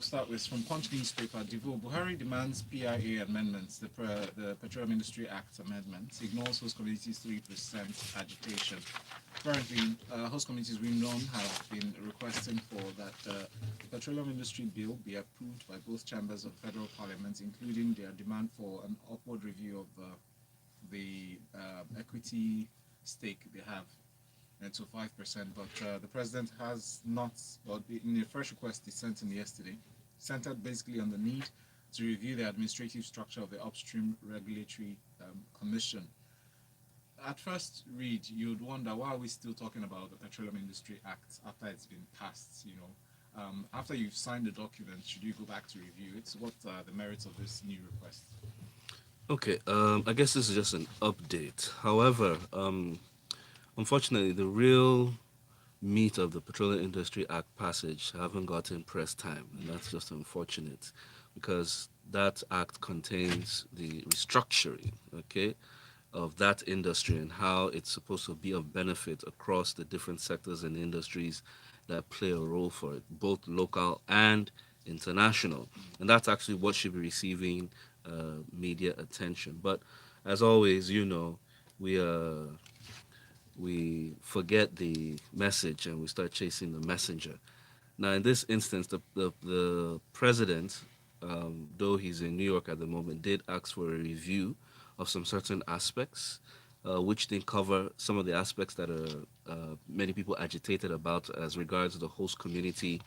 Start with from Punch newspaper. Buhari demands PIA amendments, the Petroleum Industry Act amendments, ignores host communities' 3% agitation. Currently, host communities we know have been requesting for that the petroleum industry bill be approved by both chambers of federal parliament, including their demand for an upward review of the equity stake they have to 5%. But the president has not, well, in the first request he sent in yesterday, centered basically on the need to review the administrative structure of the upstream regulatory commission. At first read, you'd wonder why are we still talking about the Petroleum Industry Act after it's been passed. After you've signed the document, should you go back to review it? What are the merits of this new request? Okay, I guess this is just an update. However, unfortunately, the real meat of the Petroleum Industry Act passage haven't gotten press time, and that's just unfortunate because that act contains the restructuring, okay, of that industry and how it's supposed to be of benefit across the different sectors and industries that play a role for it, both local and international. And that's actually what should be receiving media attention. But as always, we we forget the message and we start chasing the messenger. Now, in this instance, the president, though he's in New York at the moment, did ask for a review of some certain aspects, which didn't cover some of the aspects that many people agitated about as regards the host community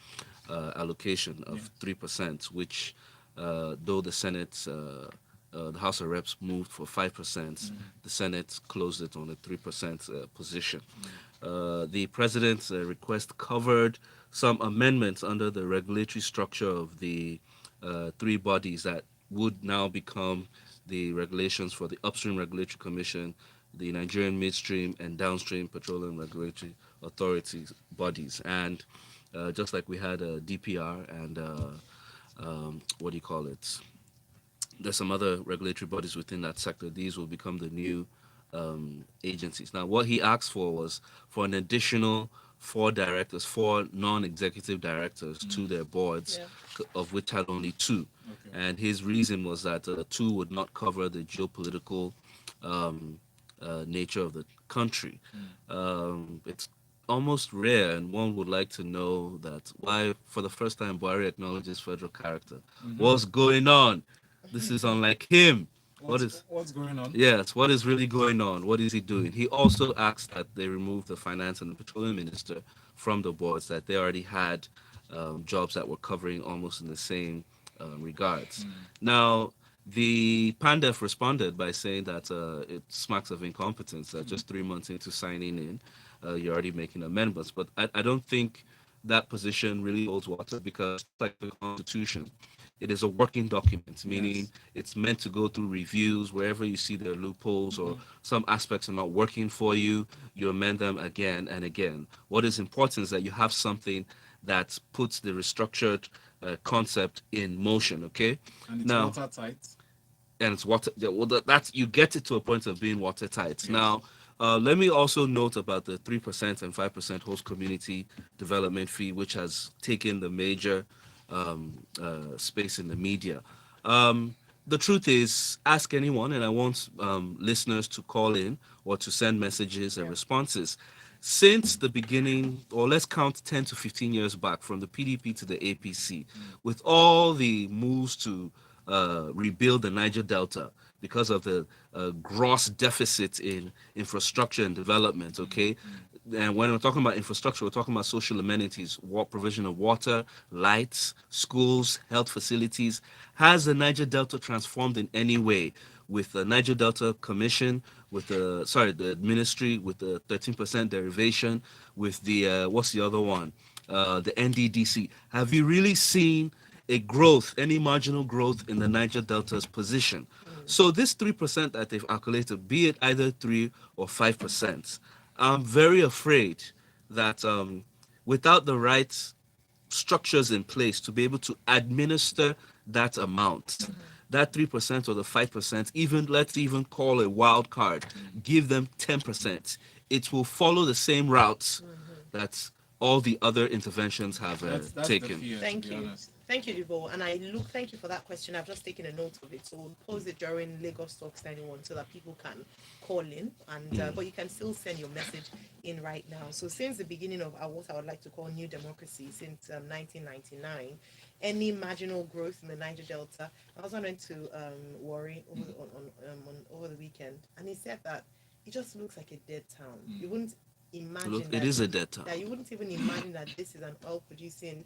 allocation of 3%, which, though the House of Reps moved for 5%, the Senate closed it on a 3% position. The president's request covered some amendments under the regulatory structure of the three bodies that would now become the regulations for the Upstream Regulatory Commission, the Nigerian Midstream and Downstream Petroleum Regulatory Authorities bodies. And just like we had a DPR and what do you call it? There's some other regulatory bodies within that sector. These will become the new agencies. Now, what he asked for was for an additional four non-executive directors to their boards, Yeah. of which had only two. Okay. And his reason was that two would not cover the geopolitical nature of the country. It's almost rare, and one would like to know that why, for the first time, Buhari acknowledges federal character. What's going on? This is unlike him. What's going on? Yes, what is really going on? What is he doing? He also asked that they remove the finance and the petroleum minister from the boards, that they already had jobs that were covering almost in the same regards. Now, the Pandef responded by saying that it smacks of incompetence, that just 3 months into signing in, you're already making amendments. But I don't think that position really holds water because, like the Constitution, it is a working document, meaning Yes. it's meant to go through reviews. Wherever you see there are loopholes or some aspects are not working for you, you amend them again and again. What is important is that you have something that puts the restructured concept in motion, okay? And it's Now, watertight. and it's water. Well, that's you get it to a point of being watertight. Yes. Now, let me also note about the 3% and 5% host community development fee, which has taken the major space in the media. The truth is, ask anyone, and I want listeners to call in or to send messages and responses. Since the beginning, or let's count 10 to 15 years back, from the PDP to the APC, with all the moves to rebuild the Niger Delta because of the gross deficit in infrastructure and development, okay? And when we're talking about infrastructure, we're talking about social amenities, provision of water, lights, schools, health facilities. Has the Niger Delta transformed in any way with the Niger Delta Commission, with the ministry, with the 13% derivation, with the, what's the other one? The NDDC. Have you really seen a growth, any marginal growth in the Niger Delta's position? So this 3% that they've calculated, be it either 3 or 5%, I'm very afraid that without the right structures in place to be able to administer that amount, that 3% or the 5%, even let's even call a wild card, give them 10%. It will follow the same routes that all the other interventions have That's the taken. fear, to Thank be you. honest. Thank you, Divo. And thank you for that question. I've just taken a note of it. So we'll pose it during Lagos Talks 91 so that people can call in. And but you can still send your message in right now. So since the beginning of what I would like to call new democracy, since 1999, any marginal growth in the Niger Delta. I was went to Warri over the weekend, and he said that it just looks like a dead town. You wouldn't imagine Look, that it is a dead town. that you wouldn't even imagine that this is an oil producing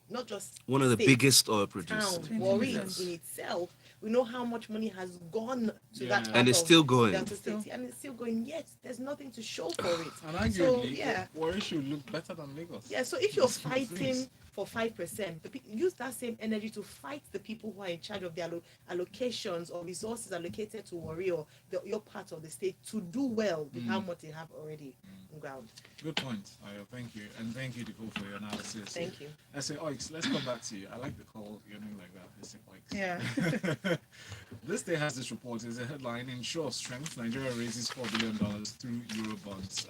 not just One of the state, biggest oil producers. town, Warri Yes. in itself. We know how much money has gone to Yeah. that part And it's of still going. Delta State, and it's still going. Yet there's nothing to show for it. And arguably, Warri should look better than Lagos. Yeah, so if you're fighting for 5%, use that same energy to fight the people who are in charge of the allocations or resources allocated to Warri or your part of the state to do well with how much they have already on ground. Good point, Ayo. Thank you. And thank you, Nicole, for your analysis. Thank you. I say, Oix, let's come back to you. I like the call, your name like that. They say Oix. Yeah. This day has this report. Is a headline in show of strength. Nigeria raises $4 billion through Euro bonds.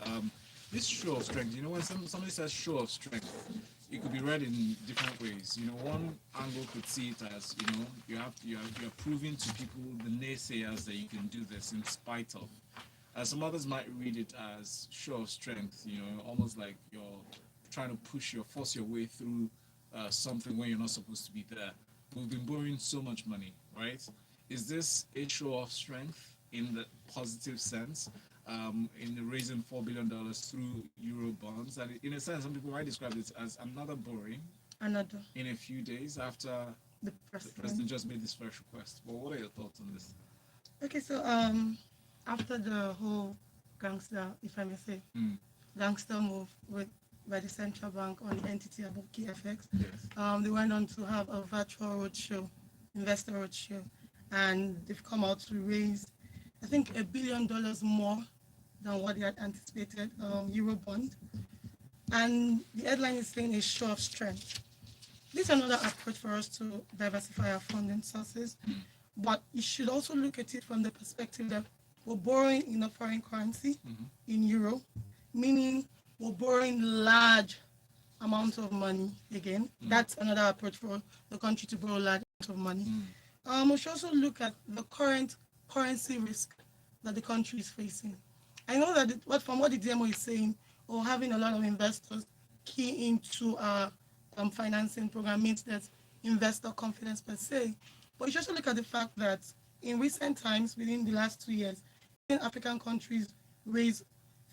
This show of strength, when somebody says show of strength, it could be read in different ways. One angle could see it as, you're proving to people, the naysayers, that you can do this in spite of. Some others might read it as show of strength, almost like you're trying to force your way through something when you're not supposed to be there. We've been borrowing so much money, right? Is this a show of strength in the positive sense, in the raising $4 billion through Euro bonds? And in a sense, some people might describe it as another borrowing in a few days after the president just made this first request. Well, what are your thoughts on this? Okay, so after the whole gangster, if I may say, gangster move by the central bank on the entity above KFX, Yes. they went on to have a virtual roadshow, investor roadshow, and they've come out to raise, I think, $1 billion more than what they had anticipated, Euro bond. And the headline is saying a show of strength. This is another approach for us to diversify our funding sources, but you should also look at it from the perspective that we're borrowing in a foreign currency, in euro, meaning we're borrowing large amounts of money again. That's another approach for the country to borrow large amounts of money. We should also look at the current currency risk that the country is facing. I know that from what the DMO is saying, or having a lot of investors key into our financing program means that investor confidence per se. But you should also look at the fact that in recent times, within the last 2 years, African countries raise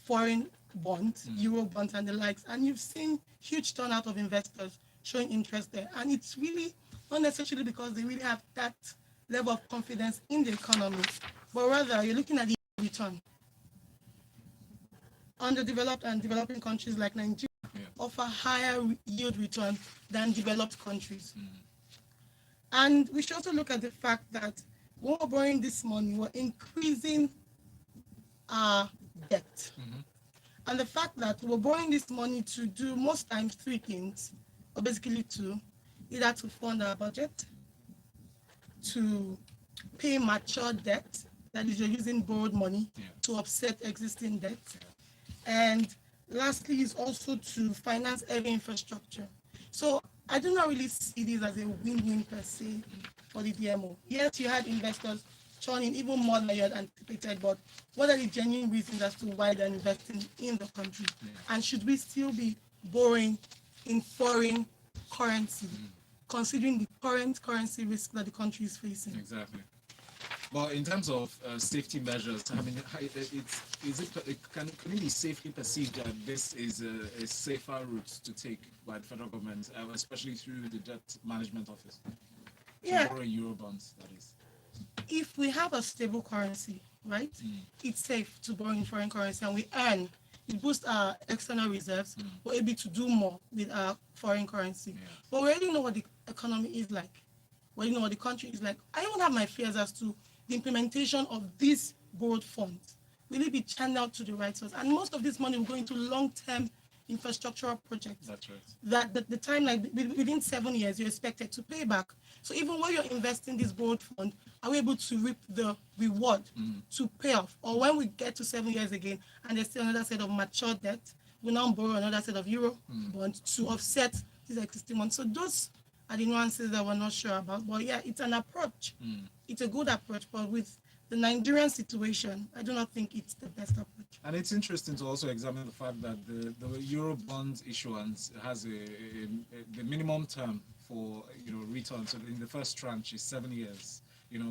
foreign bonds, Euro bonds and the likes, and you've seen huge turnout of investors showing interest there. And it's really not necessarily because they really have that level of confidence in the economy, but rather you're looking at the return. Underdeveloped and developing countries like Nigeria offer higher yield return than developed countries. And we should also look at the fact that when we're borrowing this money, we're increasing our debt. And the fact that we're borrowing this money to do most times 3 things, or basically 2, either to fund our budget, to pay mature debt, that is, you're using borrowed money to offset existing debt. And lastly is also to finance every infrastructure. So I do not really see this as a win-win per se for the DMO. Yes, you had investors churning even more than you had anticipated, but what are the genuine reasons as to why they're investing in the country? And should we still be borrowing in foreign currency, considering the current currency risk that the country is facing? Exactly. Well, in terms of safety measures, I mean, can it be safely perceived that this is a safer route to take by the federal government, especially through the debt management office? To borrow Euro bonds, that is. If we have a stable currency, right, it's safe to borrow in foreign currency and we earn, it boosts our external reserves, we're able to do more with our foreign currency. But we already know what the economy is like. We already know what the country is like. I don't have my fears as to the implementation of these borrowed funds. Will it be channeled to the right source? And most of this money will go into long-term infrastructural projects. That's right. That the timeline, within 7 years, you're expected to pay back. So even when you're investing this borrowed fund, are we able to reap the reward to pay off? Or when we get to 7 years again, and there's still another set of mature debt, we now borrow another set of Euro bonds to offset these existing ones. So those are the nuances that we're not sure about. But yeah, it's an approach. It's a good approach, but with the Nigerian situation, I do not think it's the best approach. And it's interesting to also examine the fact that the Euro bond issuance has the minimum term for return. So in the first tranche is 7 years.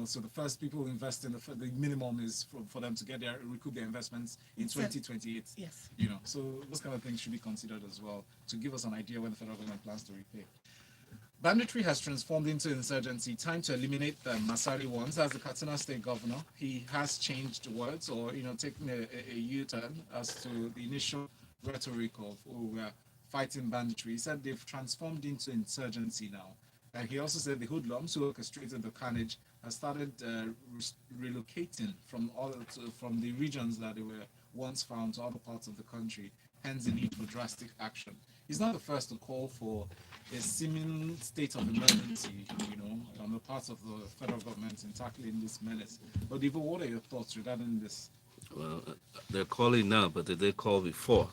So the first people invest in the minimum is for them to recoup their investments in 2028. Yes. So those kind of things should be considered as well to give us an idea when the federal government plans to repay. Banditry has transformed into insurgency. Time to eliminate them. Masari wants, as the Katsina State Governor, he has changed words or taken a U-turn as to the initial rhetoric of we're fighting banditry. He said they've transformed into insurgency now. And he also said the hoodlums who orchestrated the carnage have started relocating from the regions that they were once found to other parts of the country. Hence the need for drastic action. He's not the first to call for a seeming state of emergency, on the part of the federal government in tackling this menace. But Divo, what are your thoughts regarding this? Well, they're calling now, but did they call before?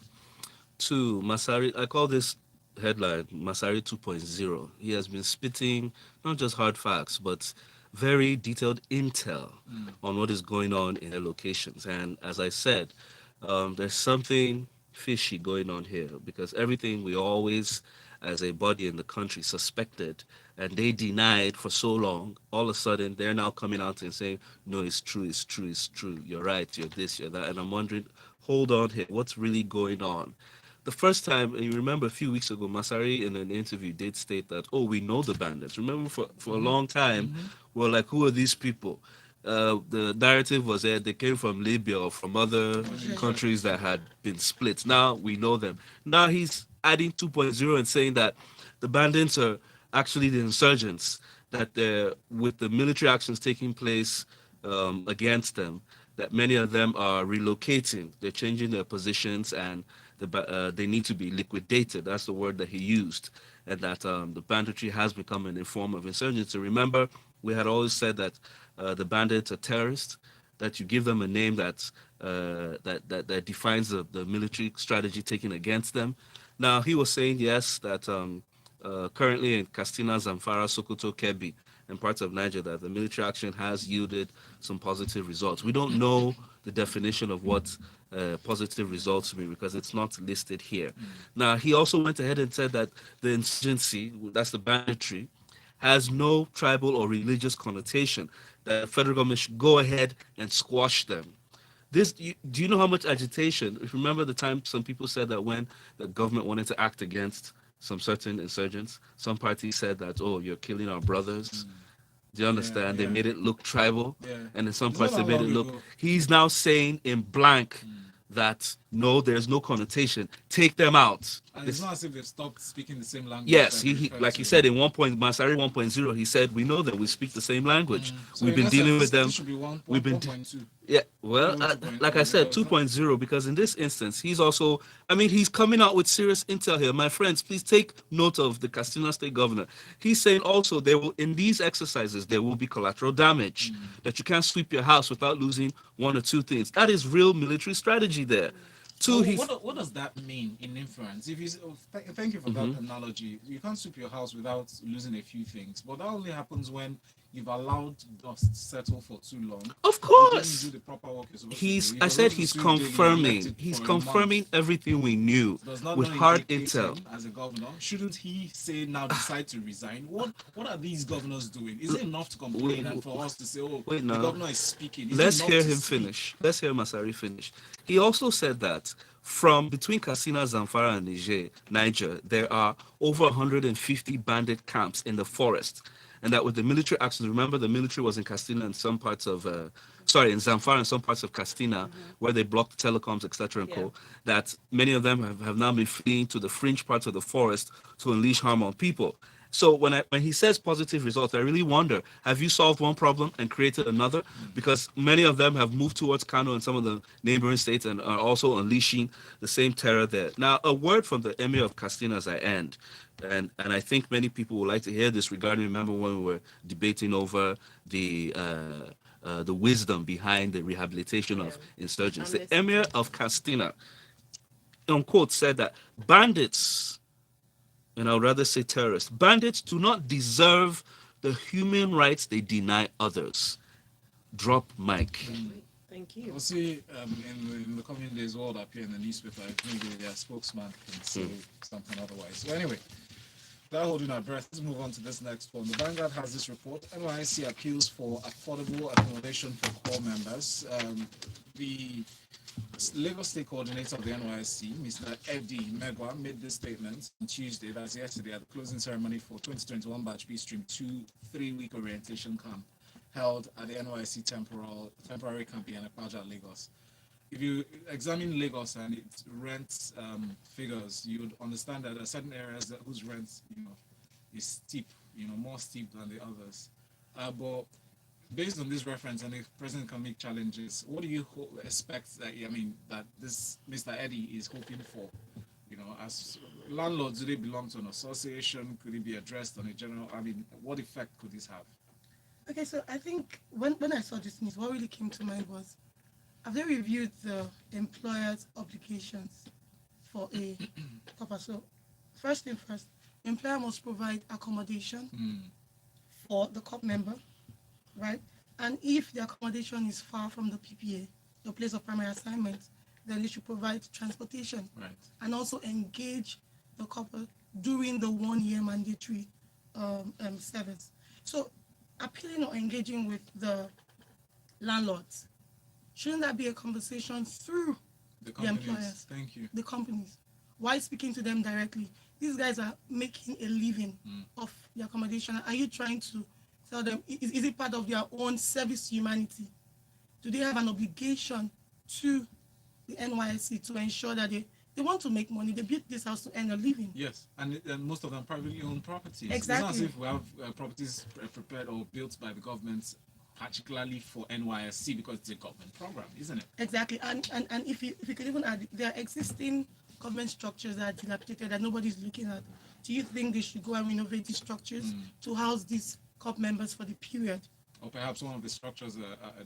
To Masari, I call this headline Masari 2.0. He has been spitting not just hard facts, but very detailed intel on what is going on in their locations. And as I said, there's something fishy going on here because everything we always, as a body in the country, suspected and they denied for so long, all of a sudden they're now coming out and saying, no, it's true, it's true, it's true. You're right, you're this, you're that. And I'm wondering, hold on here, what's really going on? The first time, and you remember a few weeks ago, Masari in an interview did state that, oh, we know the bandits. Remember for a long time, we're like, who are these people? The narrative was that they came from Libya or from other countries that had been split. Now we know them. Now he's adding 2.0 and saying that the bandits are actually the insurgents, that with the military actions taking place against them, that many of them are relocating. They're changing their positions and they need to be liquidated. That's the word that he used. And that the banditry has become an form of insurgency. Remember, we had always said that the bandits are terrorists, that you give them a name that defines the military strategy taken against them. Now, he was saying, yes, that currently in Katsina, Zamfara, Sokoto, Kebbi, and parts of Niger, that the military action has yielded some positive results. We don't know the definition of what positive results mean because it's not listed here. Now, he also went ahead and said that the insurgency, that's the banditry, has no tribal or religious connotation, that the federal government should go ahead and squash them. Do you know how much agitation? If you remember the time some people said that when the government wanted to act against some certain insurgents, some parties said that, oh, you're killing our brothers. Do you understand? They made it look tribal. And in some parts they made it look. He's now saying in blank that no, there's no connotation. Take them out. And it's not as if they've stopped speaking the same language. Yes, he like he said in 1. Masari 1.0, he said we know that we speak the same language. So we've been dealing with them. This should be We've been 1.2. Yeah, well, like I said, 2.0, because in this instance, he's also, I mean, he's coming out with serious intel here. My friends, please take note of the Katsina State Governor. He's saying also there will, in these exercises, there will be collateral damage, that you can't sweep your house without losing one or two things. That is real military strategy there. So what does that mean in inference? If you thank you for that analogy. You can't sweep your house without losing a few things, but that only happens when you've allowed dust settle for too long. Of course. You do the proper work you're supposed to do. I said he's confirming. He's confirming everything we knew with hard intel. As a governor, shouldn't he say now decide to resign? What are these governors doing? Is it enough to complain and for us to say, oh, the governor is speaking? Let's hear him finish. Let's hear Masari finish. He also said that from between Katsina, Zamfara, and Niger, there are over 150 bandit camps in the forest. And that with the military actions, remember the military was in Katsina and some parts of, in Zamfara and some parts of Katsina, where they blocked telecoms, etc. and co. That many of them have now been fleeing to the fringe parts of the forest to unleash harm on people. So when he says positive results, I really wonder, have you solved one problem and created another? Because many of them have moved towards Kano and some of the neighboring states and are also unleashing the same terror there. Now, a word from the Emir of Katsina as I end. And I think many people would like to hear this regarding, remember when we were debating over the wisdom behind the rehabilitation of insurgents. The Emir of Katsina, unquote, said that bandits and I would rather say terrorists. Bandits do not deserve the human rights they deny others. Drop mic. Thank you. We'll see in the coming days what will appear in the newspaper if maybe their spokesman can say something otherwise. So anyway, without holding our breath, let's move on to this next one. The Vanguard has this report. NYC appeals for affordable accommodation for core members. The Lagos State Coordinator of the NYSC, Mr. Eddie Megwa, made this statement on Tuesday, that's yesterday, at the closing ceremony for 2021 Batch B Stream 2 3-week orientation camp held at the NYSC temporary camp in Epaja, Lagos. If you examine Lagos and its rent figures, you would understand that there are certain areas whose rent, is steep, more steep than the others. But based on this reference and the present economic challenges, what do you expect that this Mr. Eddie is hoping for? As landlords, do they belong to an association? Could it be addressed on a general? What effect could this have? Okay, so I think when I saw this news, what really came to mind was, have they reviewed the employer's obligations for a copper? So first thing first, the employer must provide accommodation for the COP member, right? And if the accommodation is far from the PPA, the place of primary assignment, then they should provide transportation, right, and also engage the couple during the 1-year mandatory service. So appealing or engaging with the landlords, shouldn't that be a conversation through the employers? Thank you. The companies. Why speaking to them directly? These guys are making a living off the accommodation. Are you trying to tell them, is it part of their own service to humanity? Do they have an obligation to the NYSC to ensure that they want to make money? They built this house to earn a living. Yes, and most of them privately owned properties. Exactly. It's not as if we have properties prepared or built by the government, particularly for NYSC, because it's a government program, isn't it? Exactly, and if you could even add, there are existing government structures that are dilapidated that nobody's looking at. Do you think they should go and renovate these structures to house these COP members for the period? Or perhaps one of the structures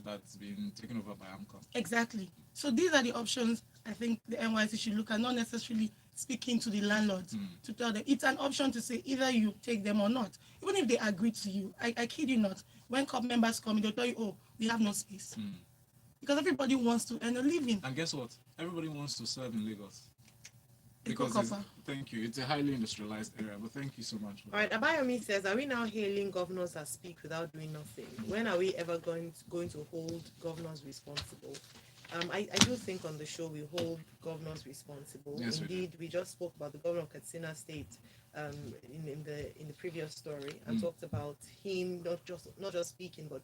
that's been taken over by AMCO. Exactly. So these are the options I think the NYC should look at, not necessarily speaking to the landlords to tell them. It's an option to say either you take them or not. Even if they agree to you, I kid you not, when COP members come, they'll tell you, oh, we have no space. Because everybody wants to earn a living. And guess what? Everybody wants to serve in Lagos. Thank you. It's a highly industrialized area, but thank you so much. All right, Abayomi says, are we now hailing governors that speak without doing nothing? When are we ever going to hold governors responsible? I do think on the show we hold governors responsible. Yes, Indeed, we just spoke about the governor of Katsina State in the previous story and talked about him not just speaking but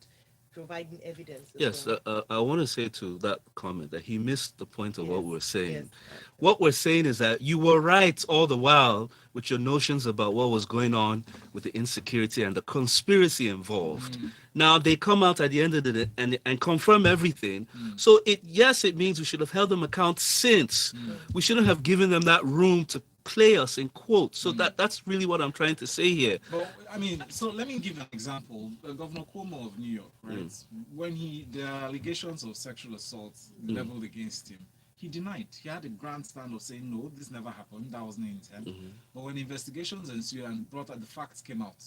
providing evidence. Yes, well. I want to say to that comment that he missed the point of what we're saying. Yes. What we're saying is that you were right all the while with your notions about what was going on with the insecurity and the conspiracy involved. Now they come out at the end of the day and confirm everything. So it means we should have held them account since. We shouldn't have given them that room to play us in quotes. So that's really what I'm trying to say here. But so let me give an example. Governor Cuomo of New York, right? When there are allegations of sexual assault leveled against him, he denied. He had a grandstand of saying, no, this never happened. That wasn't intent. But when investigations ensued and brought out the facts came out,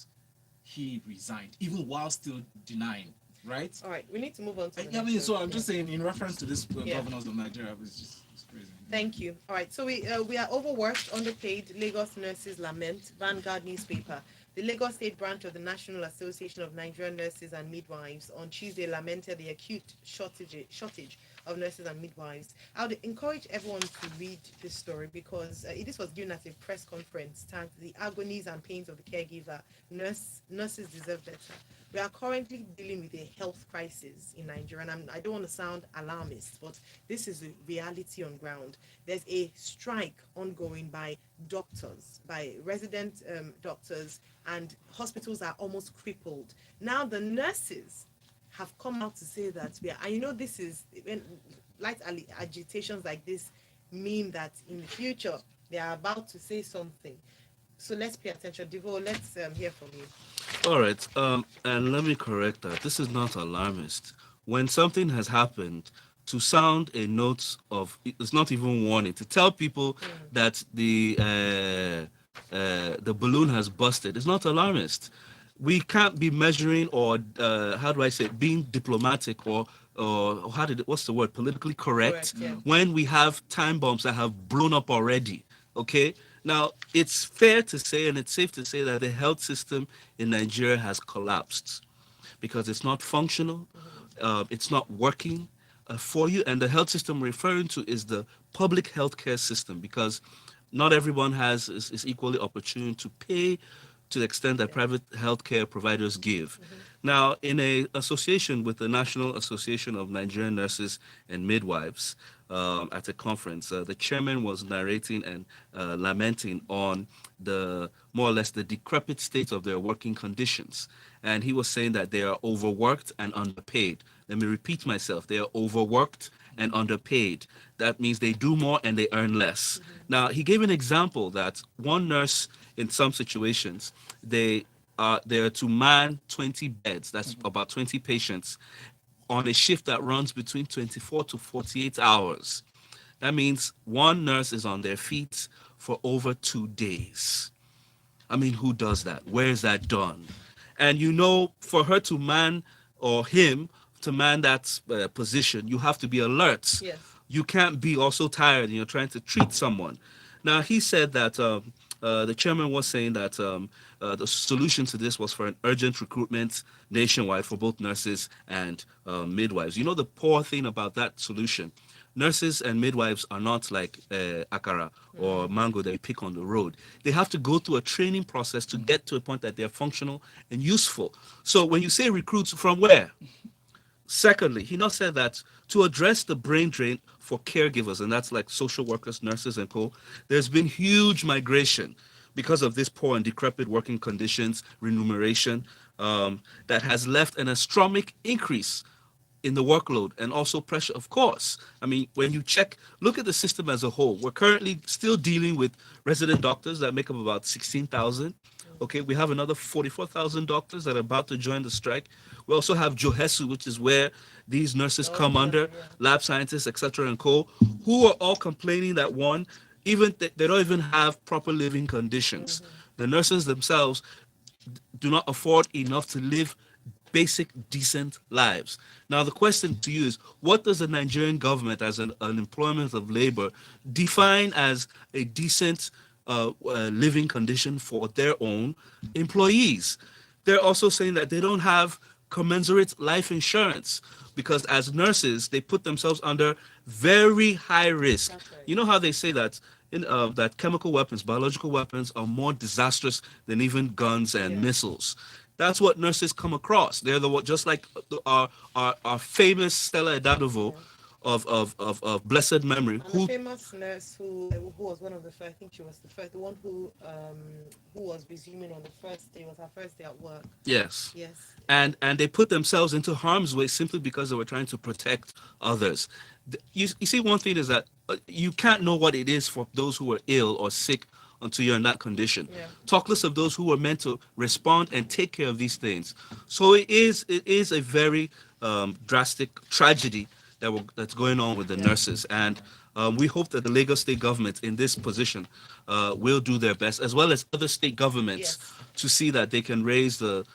he resigned, even while still denying. Right? All right, we need to move on to the next so one. I'm just saying, in reference to this governors of Nigeria, it's crazy. Thank you. All right, so we are overworked, underpaid. Lagos nurses lament. Vanguard newspaper. The Lagos State branch of the National Association of Nigerian Nurses and Midwives on Tuesday lamented the acute shortage of nurses and midwives. I would encourage everyone to read this story because this was given at a press conference tagged "The Agonies and Pains of the Caregiver. Nurses Deserve Better." We are currently dealing with a health crisis in Nigeria, and I don't want to sound alarmist, but this is the reality on ground. There's a strike ongoing by doctors, by resident doctors, and hospitals are almost crippled. Now the nurses have come out to say that this is when light agitations like this mean that in the future they are about to say something. So let's pay attention. Devo, let's hear from you. All right, and let me correct that. This is not alarmist. When something has happened, to sound a note of, it's not even warning, to tell people that the the balloon has busted is not alarmist. We can't be measuring or how do I say it, being diplomatic or what's the word, politically correct Correct, yeah. when we have time bombs that have blown up already. Okay, now it's fair to say and it's safe to say that the health system in Nigeria has collapsed because it's not functional, it's not working for you. And the health system we're referring to is the public healthcare system because not everyone is equally opportune to pay to the extent that private healthcare providers give. Now, in a association with the National Association of Nigerian Nurses and Midwives at a conference, the chairman was narrating and lamenting on the more or less the decrepit state of their working conditions. And he was saying that they are overworked and underpaid. Let me repeat myself. They are overworked and underpaid. That means they do more and they earn less. Now, he gave an example that one nurse in some situations, they are there to man 20 beds, that's about 20 patients, on a shift that runs between 24 to 48 hours. That means one nurse is on their feet for over 2 days. I mean, who does that? Where is that done? And you know, for her to man or him to man that position, you have to be alert. Yes. You can't be also tired and you're trying to treat someone. Now, he said that the chairman was saying that the solution to this was for an urgent recruitment nationwide for both nurses and midwives. You know, the poor thing about that solution, nurses and midwives are not like akara or mango that you pick on the road. They have to go through a training process to get to a point that they're functional and useful. So when you say recruits, from where? Secondly, he now said that to address the brain drain for caregivers, and that's like social workers, nurses, and co., there's been huge migration because of this poor and decrepit working conditions, remuneration, that has left an astronomic increase in the workload and also pressure, of course. I mean, when you look at the system as a whole, we're currently still dealing with resident doctors that make up about 16,000. Okay, we have another 44,000 doctors that are about to join the strike. We also have Johesu, which is where these nurses come under, lab scientists, etc., and co., who are all complaining that one, even they don't even have proper living conditions. The nurses themselves do not afford enough to live basic, decent lives. Now, the question to you is, what does the Nigerian government, as an employment of labor, define as a decent living condition for their own employees? They're also saying that they don't have commensurate life insurance because as nurses, they put themselves under very high risk. That's right. You know how they say that that chemical weapons, biological weapons are more disastrous than even guns and missiles. That's what nurses come across. They're just like our famous Stella Adadovo of blessed memory, And who a famous nurse who was one of the first, I think she was the one who was resuming on the first day, was her first day at work. yes, Yes. and they put themselves into harm's way simply because they were trying to protect others. You see, one thing is that you can't know what it is for those who are ill or sick until you're in that condition. Yeah. Talk less of those who are meant to respond and take care of these things. So it is a very drastic tragedy that's going on with the nurses, and we hope that the Lagos state government in this position will do their best, as well as other state governments, to see that they can raise the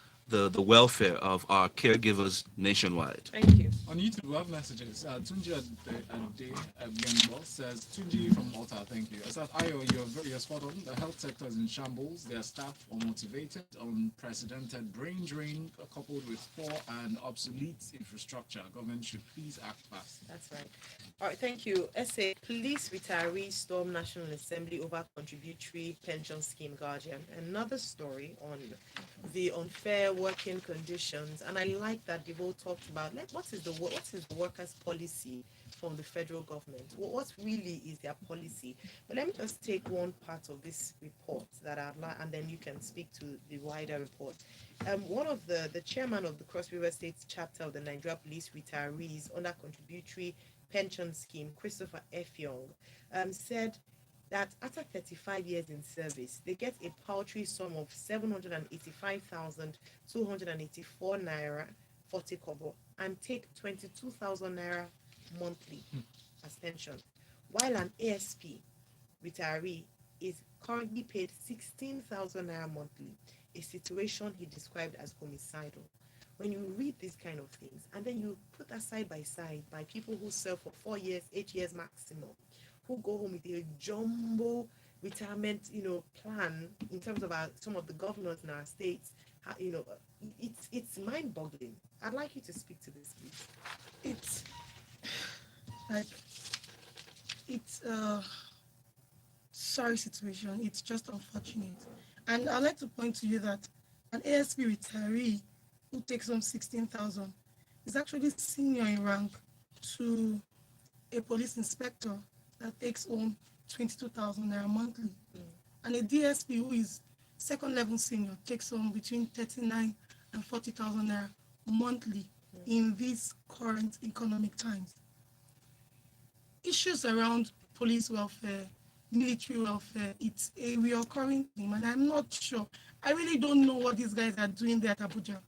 welfare of our caregivers nationwide. Thank you. On YouTube, we have messages. Tunji Ade Bengal says, Tunji from Malta, thank you. I said, Ayo, you're spot on. The health sector is in shambles. Their staff are motivated, unprecedented brain drain coupled with poor and obsolete infrastructure. Government should please act fast. That's right. All right, thank you. Essay, police retirees storm National Assembly over contributory pension scheme guardian. Another story on the unfair working conditions. And I like that they've all talked about, like, what is the workers' policy from the federal government? What really is their policy? But let me just take one part of this report that I'd like, and then you can speak to the wider report. One of the chairman of the Cross River State chapter of the Nigeria Police Retirees under contributory pension scheme, Christopher F. Young, said that after 35 years in service, they get a paltry sum of 785,284 naira 40 kobo and take 22,000 naira monthly as pension, while an ASP retiree is currently paid 16,000 naira monthly, a situation he described as homicidal. When you read these kind of things and then you put that side by side by people who serve for 4 years, 8 years maximum, who go home with a jumbo retirement, plan in terms of some of the governors in our states, it's mind-boggling. I'd like you to speak to this, please. It's like it's a sorry situation. It's just unfortunate. And I'd like to point to you that an ASP retiree who takes home 16,000 is actually senior in rank to a police inspector that takes home 22,000 naira monthly. And a DSP who is second level senior takes home between 39 and 40,000 naira monthly in these current economic times. Issues around police welfare, military welfare, it's a reoccurring theme, and I'm not sure. I really don't know what these guys are doing there at Abuja.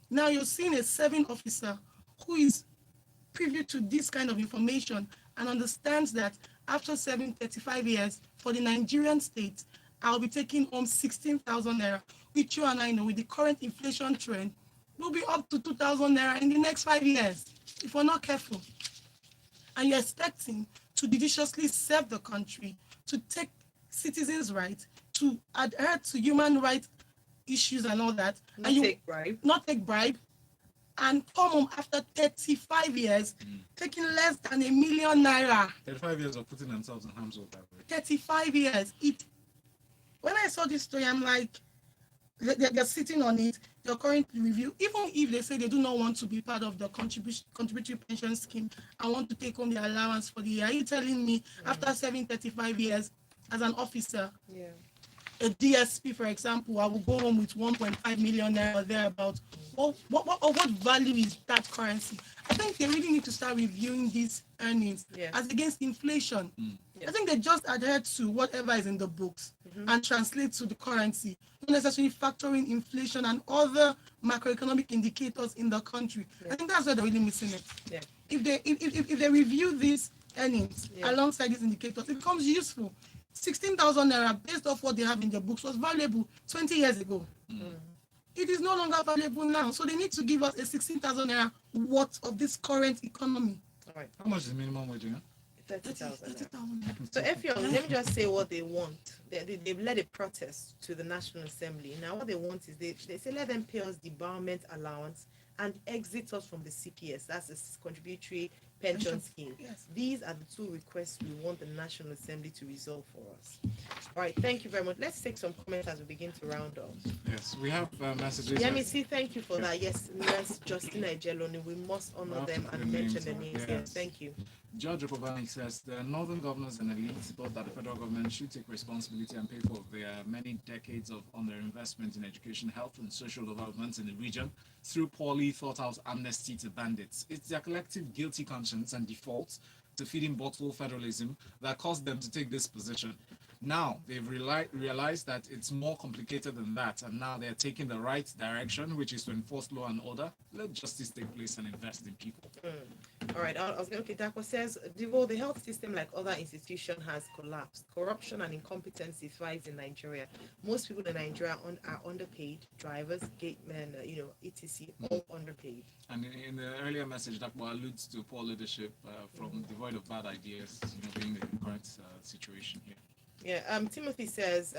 Now you're seeing a serving officer who is privy to this kind of information and understands that after serving 35 years for the Nigerian state, I'll be taking home 16,000 naira, which you and I know with the current inflation trend will be up to 2,000 naira in the next 5 years if we're not careful. And you're expecting to judiciously serve the country, to take citizens' rights, to adhere to human rights issues and all that, Not take bribe, and come home after 35 years, taking less than $1 million naira. 35 years of putting themselves in harm's way. 35 years. When I saw this story, I'm like, they're sitting on it. They're currently review. Even if they say they do not want to be part of the contributory pension scheme and want to take home the allowance for the year, are you telling me after serving 35 years as an officer, a DSP, for example, I will go home with 1.5 million naira or thereabout? What value is that currency? I think they really need to start reviewing these earnings as against inflation. I think they just adhere to whatever is in the books and translate to the currency, not necessarily factoring inflation and other macroeconomic indicators in the country. I think that's where they're really missing it. If they review these earnings alongside these indicators, it becomes useful. 16,000 naira based off what they have in their books was valuable 20 years ago. It is no longer valuable now. So they need to give us a 16,000 naira worth of this current economy. All right. How much is the minimum wage? 30,000. So let me just say what they want. They've led a protest to the National Assembly. Now what they want is they say let them pay us the debarment allowance and exit us from the CPS. That's a contributory pension scheme. Yes. These are the two requests we want the National Assembly to resolve for us. All right, thank you very much. Let's take some comments as we begin to round up. Yes, we have messages. Yeah, thank you for that. Yes, Nurse Justina Ejeloni, we must honor them and mention the names. Yes, thank you. George Okovani says the northern governors and elites thought that the federal government should take responsibility and pay for their many decades of underinvestment in education, health, and social development in the region through poorly thought out amnesty to bandits. It's their collective guilty conscience and default to feeding bottle federalism that caused them to take this position. Now they've realized that it's more complicated than that, and now they're taking the right direction, which is to enforce law and order, let justice take place, and invest in people. All right, okay, Dako says, Divo, the health system, like other institutions, has collapsed. Corruption and incompetency thrives in Nigeria. Most people in Nigeria are underpaid. Drivers, gatemen, etc., all underpaid. And in the earlier message, Dako alludes to poor leadership from devoid of bad ideas, being the current situation here. Yeah, Timothy says,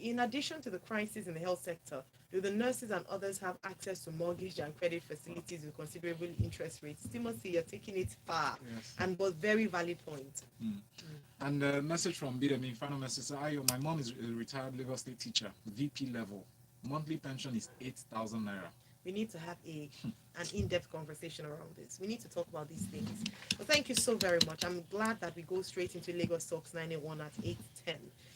in addition to the crisis in the health sector, do the nurses and others have access to mortgage and credit facilities with considerable interest rates? Timothy, you're taking it far, and but very valid point. And a message from Bidemi, final message, Ayo, my mom is a retired Lagos State teacher, VP level. Monthly pension is 8,000 naira. We need to have an in-depth conversation around this. We need to talk about these things. Well, thank you so very much. I'm glad that we go straight into Lagos Talks 981 at 8:10.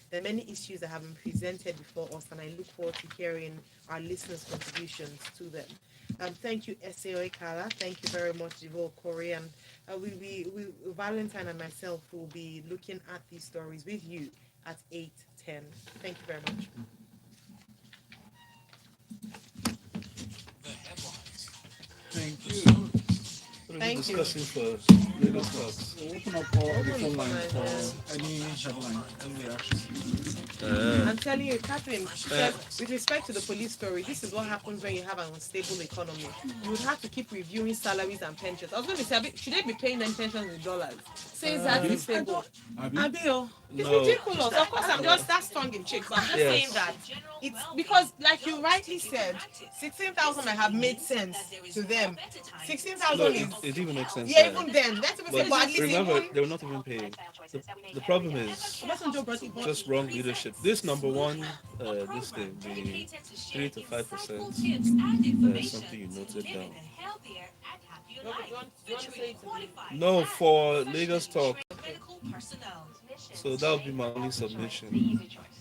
There are many issues that have been presented before us, and I look forward to hearing our listeners' contributions to them. Thank you, S.A. Kala. Thank you very much, Divo Korea. And Valentine and myself will be looking at these stories with you at 8:10. Thank you very much. Thank you. Thank you. Discussing for Lagos Talks. We'll open up all the phone lines for Yeah. any headline, any reaction. I'm telling you, Catherine, with respect to the police story, this is what happens when you have an unstable economy. You would have to keep reviewing salaries and pensions. I was going to say, should they be paying them pensions in dollars? Since that's unstable. Abio. It's No. ridiculous. Of course, that's tongue in cheek, but I'm just Yes. saying that it's because, like you rightly said, 16,000 might have made sense to them. 16,000 No, is it even makes sense. yeah, there. even then. Let's even say, But but at least remember, even they were not even paying. The problem is Obasanjo brought it back. just wrong leadership. This number one, this thing, the 3 to 5%, something you noted down. you want to say it to me? No, for Lagos Talk. So that would be my only submission.